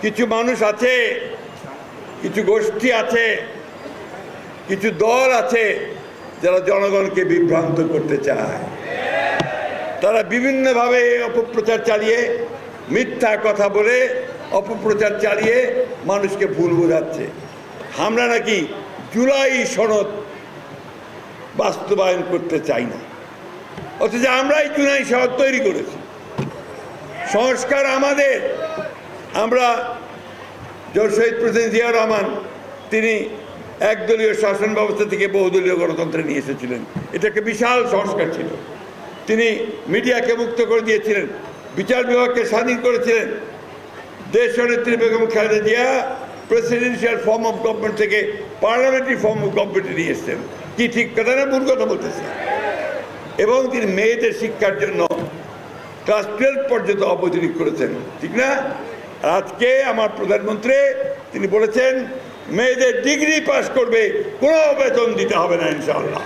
কিছু মানুষ আছে, কিছু গোষ্ঠী আছে, কিছু দল আছে যারা জনগণকে বিভ্রান্ত করতে চায়। তারা বিভিন্নভাবে অপপ্রচার চালিয়ে, মিথ্যা কথা বলে অপপ্রচার চালিয়ে মানুষকে ভুল বোঝাচ্ছে। আমরা নাকি জুলাই সনদ বাস্তবায়ন করতে চাই না, অথচ আমরাই জুলাই সনদ তৈরি করেছি। সংস্কার আমাদের। আমরা শহীদ প্রেসিডেন্ট জিয়াউর রহমান তিনি একদলীয় শাসন ব্যবস্থা থেকে বহুদলীয় গণতন্ত্রে নিয়ে এসেছিলেন। এটা একটা বিশাল সংস্কার ছিল। তিনি মিডিয়াকে মুক্ত করে দিয়েছিলেন, বিচার বিভাগকে স্বাধীন করেছিলেন। দেশনেত্রী Begum Khaleda Zia presidential form of government থেকে পার্লামেন্টারি ফর্ম অফ গভর্নমেন্টে নিয়ে এসছেন। কি ঠিক কথা না ভুল কথা বলতেছে? এবং তিনি মেয়েদের শিক্ষার জন্য ক্লাস 12 পর্যন্ত অবৈতনিক করেছেন, ঠিক না? আজকে আমার প্রধানমন্ত্রী তিনি বলেছেন মেয়েদের ডিগ্রি পাস করবে, কোনো বেতন দিতে হবে না ইনশাআল্লাহ।